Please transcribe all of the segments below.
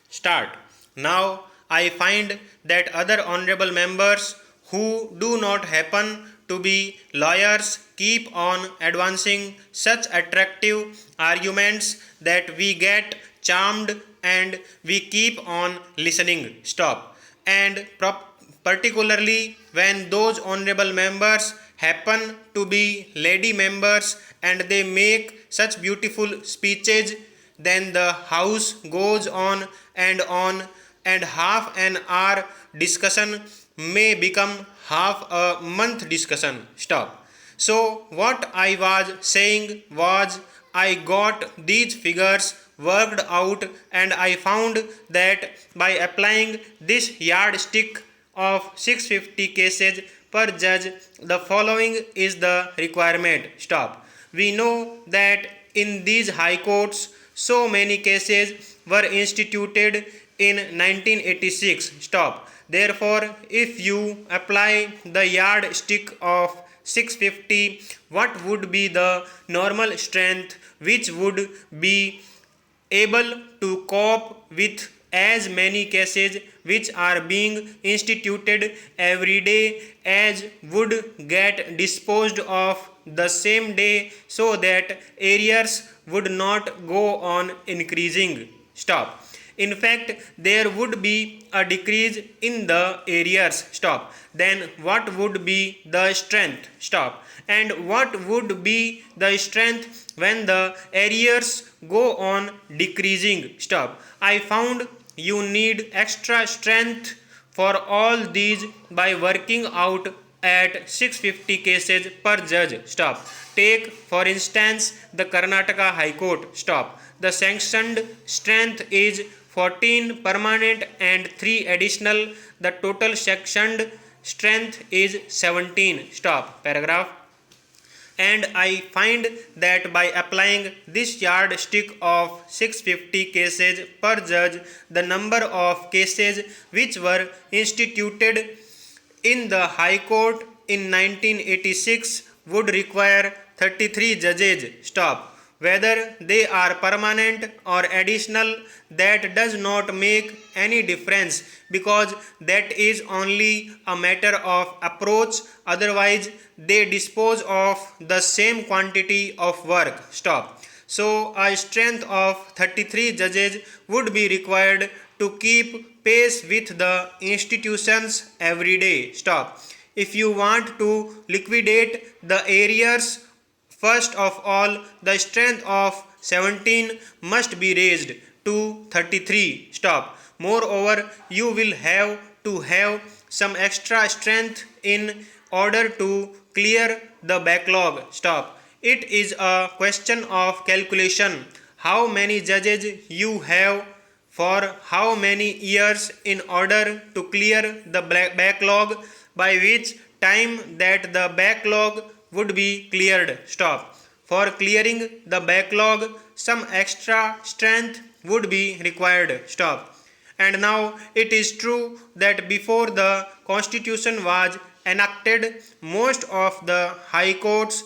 Start. Now I find that other honorable members who do not happen to be lawyers keep on advancing such attractive arguments that we get charmed and we keep on listening. Stop. And particularly when those honorable members happen to be lady members and they make such beautiful speeches, then the house goes on and half an hour discussion may become half a month discussion. Stop. So what I was saying was I got these figures worked out and I found that by applying this yardstick of 650 cases per judge, the following is the requirement. Stop. We know that in these high courts, so many cases were instituted in 1986. Stop. Therefore, if you apply the yardstick of 650, what would be the normal strength which would be able to cope with as many cases which are being instituted every day as would get disposed of the same day, so that arrears would not go on increasing. Stop. In fact, there would be a decrease in the arrears. Stop. Then what would be the strength? Stop. And what would be the strength when the arrears go on decreasing? Stop. I found you need extra strength for all these by working out at 650 cases per judge. Stop. Take for instance the Karnataka High Court. Stop. The sanctioned strength is 14 permanent and 3 additional. The total sanctioned strength is 17. Stop. Paragraph. And I find that by applying this yardstick of 650 cases per judge, the number of cases which were instituted in the High Court in 1986 would require 33 judges. Stop. Whether they are permanent or additional, that does not make any difference because that is only a matter of approach. Otherwise, they dispose of the same quantity of work. Stop. So, a strength of 33 judges would be required to keep pace with the institutions every day. Stop. If you want to liquidate the arrears, first of all, the strength of 17 must be raised to 33. Stop. Moreover, you will have to have some extra strength in order to clear the backlog. Stop. It is a question of calculation. How many judges you have for how many years in order to clear the backlog, by which time that the backlog would be cleared. Stop. For clearing the backlog, some extra strength would be required. Stop. And now it is true that before the constitution was enacted, most of the high courts,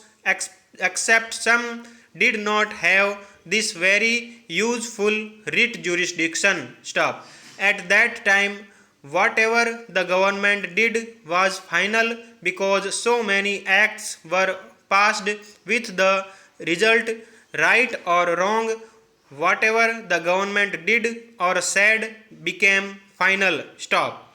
except some, did not have this very useful writ jurisdiction. Stop. At that time, whatever the government did was final because so many acts were passed with the result, right or wrong, whatever the government did or said became final. Stop.